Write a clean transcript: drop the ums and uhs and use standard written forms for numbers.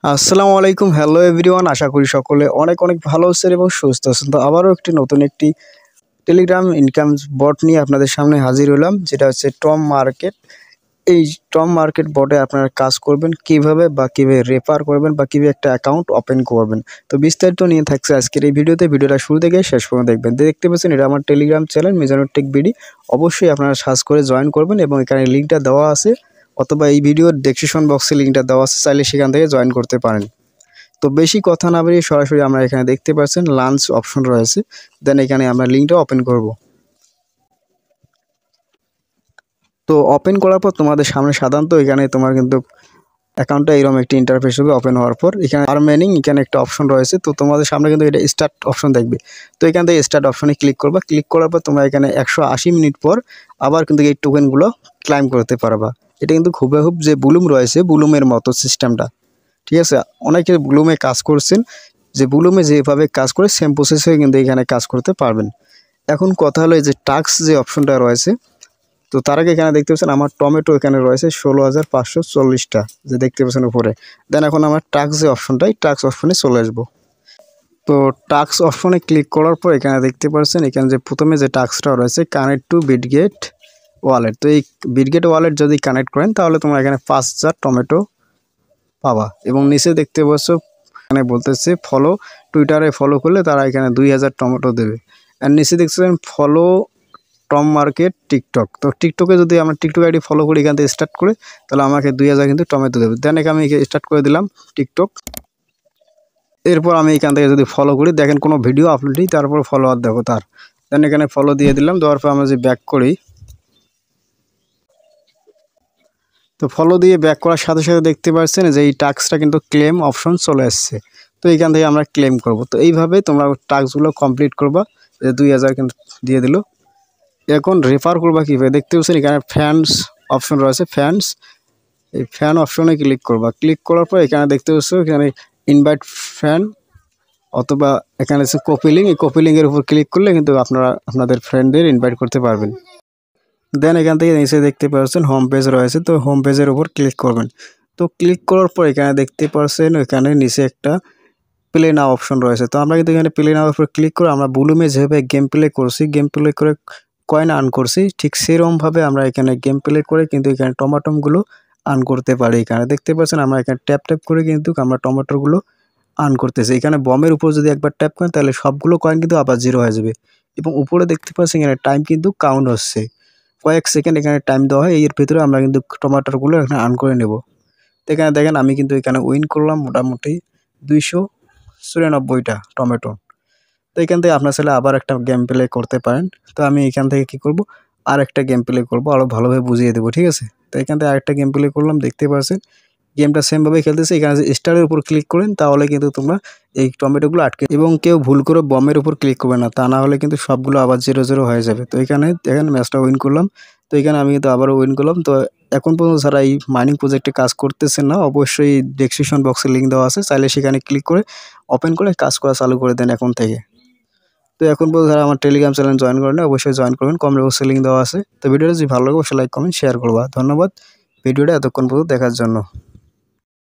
আসসালামু আলাইকুম, hello everyone. আশা করি সকলে অনেক অনেক ভালো আছেন এবং সুস্থ আছেন। তো আবারও নতুন একটি টেলিগ্রাম ইনকাম বট নিয়ে আপনাদের সামনে হাজির হলাম, যেটা হচ্ছে টম মার্কেট। এই টম মার্কেট বটে আপনারা কাজ করবেন কিভাবে, বা কীভাবে রেফার করবেন, বা কীভাবে একটা অ্যাকাউন্ট ওপেন করবেন। তো বিস্তারিত নিয়ে থাকছে আজকের এই ভিডিওতে। ভিডিওটা শুরু থেকে শেষ পর্যন্ত দেখবেন। দেখতে পাচ্ছেন এটা আমার Telegram channel Mizanur tech BD. অবশ্যই আপনারা সার্চ করে জয়েন করবেন এবং এখানে লিঙ্কটা দেওয়া আছে, অথবা এই ভিডিওর ডেসক্রিপশন বক্সে লিঙ্কটা দেওয়া আছে, চাইলে সেখান থেকে জয়েন করতে পারেন। তো বেশি কথা না বাড়িয়ে সরাসরি আমরা এখানে দেখতে পাচ্ছেন লাঞ্চ অপশন রয়েছে। দেন এখানে আমরা লিঙ্কটা ওপেন করব। তো ওপেন করার পর তোমাদের সামনে সাধারণত এখানে তোমার কিন্তু অ্যাকাউন্টটা এরকম একটি ইন্টারফেস হবে। ওপেন হওয়ার পর এখানে আর্মেনিং এখানে একটা অপশন রয়েছে। তো তোমাদের সামনে কিন্তু এটা স্টার্ট অপশন দেখবে। তো এখান থেকে স্টার্ট অপশনে ক্লিক করবা। ক্লিক করার পর তোমরা এখানে 180 মিনিট পর আবার কিন্তু এই টোকেনগুলো ক্লাইম করতে পারবা। এটা কিন্তু হুবহু যে বুলুম রয়েছে, বুলুমের মতো সিস্টেমটা, ঠিক আছে। অনেকে ব্লুমে কাজ করছেন, যে ব্লুমে যেভাবে কাজ করে সেম প্রসেসে কিন্তু এখানে কাজ করতে পারবেন। এখন কথা হলো যে টাস্ক যে অপশনটা রয়েছে, তো তার আগে এখানে দেখতে পাচ্ছেন আমার টমেটো এখানে রয়েছে 16,540টা, যে দেখতে পাচ্ছেন উপরে। দেন এখন আমার টাস্ক যে অপশনটাই টাস্ক অপশনে চলে আসবো। তো টাস্ক অপশনে ক্লিক করার পর এখানে দেখতে পাচ্ছেন এখানে যে প্রথমে যে টাস্কটা রয়েছে কানেক্ট টু বিটগেট ওয়ালেট। তো এই বিটগেট ওয়ালেট যদি কানেক্ট করেন তাহলে তোমরা এখানে 5,000 টমেটো পাবা। এবং নিচে দেখতে পাচ্ছ এখানে বলতেছে ফলো, টুইটারে ফলো করলে তারা এখানে 2,000 টমেটো দেবে। আর নিচে দেখছেন ফলো টম মার্কেট টিকটক। তো টিকটকে যদি আমরা টিকটক আইডি ফলো করি এখান থেকে স্টার্ট করে, তাহলে আমাকে 2,000 কিন্তু টমেটো দেবে। দেন আমি স্টার্ট করে দিলাম টিকটক। এরপর আমি এখান থেকে যদি ফলো করি, দেখেন কোনো ভিডিও আপলোড দিই, তারপর ফলোয়ার দেখো তার। দেন এখানে ফলো দিয়ে দিলাম। দেওয়ার পর আমরা যদি ব্যাক করি, তো ফলো দিয়ে ব্যাক করার সাথে সাথে দেখতে পাচ্ছেন যে এই টাস্কটা কিন্তু ক্লেম অপশন চলে আসছে। তো এইখান থেকে আমরা ক্লেম করব। তো এইভাবে তোমরা টাস্কগুলো কমপ্লিট করবা। 2,000 কিন্তু দিয়ে দিল। এখন রেফার করবা কীভাবে দেখতে পাচ্ছেন এখানে ফ্যান্স অপশন রয়েছে। ফ্যান্স, এই ফ্যান অপশনে ক্লিক করবা। ক্লিক করার পর এখানে দেখতে পাচ্ছ এখানে ইনভাইট ফ্যান, অথবা এখানে আছে কপি লিঙ্ক। এই কপি লিঙ্কের উপর ক্লিক করলে কিন্তু আপনারা আপনাদের ফ্রেন্ডদের ইনভাইট করতে পারবেন। দেন এখান থেকে নিচে দেখতে পাচ্ছেন হোম পেজ রয়েছে। তো হোম পেজের উপর ক্লিক করবেন। তো ক্লিক করার পর এখানে দেখতে পাচ্ছেন এখানে নিচে একটা প্লে নাও অপশন রয়েছে। তো আমরা কিন্তু এখানে প্লে নাওয়ার উপর ক্লিক করে আমরা বুলুমে যেভাবে গেম প্লে করছি, গেম প্লে করে কয়েন আর্ন করছি, ঠিক সেরকমভাবে আমরা এখানে গেম প্লে করে কিন্তু এখানে টমাটোগুলো আর্ন করতে পারি। এখানে দেখতে পাচ্ছেন আমরা এখানে ট্যাপ ট্যাপ করে কিন্তু আমরা টমেটোগুলো আর্ন করতেছি। এখানে বমের উপর যদি একবার ট্যাপ করেন তাহলে সবগুলো কয়েন কিন্তু আবার জিরো হয়ে যাবে। এবং উপরে দেখতে পাচ্ছেন এখানে টাইম কিন্তু কাউন্ট হচ্ছে, কয়েক সেকেন্ড এখানে টাইম দেওয়া হয়। এর ভিতরে আমরা কিন্তু টমেটোগুলো এখানে আর্ন করে নেব। তো এখানে দেখেন আমি কিন্তু এখানে উইন করলাম মোটামুটি 294টা টমেটো। তো এখান থেকে আপনার ছেলে আবার একটা গেম প্লে করতে পারেন। তো আমি এখান থেকে কি করব, আর একটা গেম প্লে করব, আরও ভালোভাবে বুঝিয়ে দেবো, ঠিক আছে। তো এখান থেকে আরেকটা গেম প্লে করলাম, দেখতে পাচ্ছেন গেমটা সেমভাবে খেলতেছে। এখানে যে স্টারের উপর ক্লিক করেন তাহলে কিন্তু তোমরা এই টমেটোগুলো আটকে, এবং কেউ ভুল করে বমের উপর ক্লিক করবে না, তা না হলে কিন্তু সবগুলো আবার 0-0 হয়ে যাবে। তো এখানে দেখেন ম্যাচটা উইন করলাম। তো এখানে আমি কিন্তু আবারও উইন করলাম। তো এখন পর্যন্ত যারা এই মাইনিং প্রজেক্টে কাজ করতেছেন না, অবশ্যই ডেসক্রিপশন বক্সে লিঙ্ক দেওয়া আছে, চাইলে সেখানে ক্লিক করে ওপেন করে কাজ করা চালু করে দেন এখন থেকে। তো এখন পর্যন্ত যারা আমার টেলিগ্রাম চ্যানেল জয়েন করেন না, অবশ্যই জয়েন করবেন, কমেন্ট বক্সে লিঙ্ক দেওয়া আছে। তো ভিডিওটা যদি ভালো লাগে অবশ্যই লাইক কমেন্ট শেয়ার করবা। ধন্যবাদ ভিডিওটা এতক্ষণ পর্যন্ত দেখার জন্য।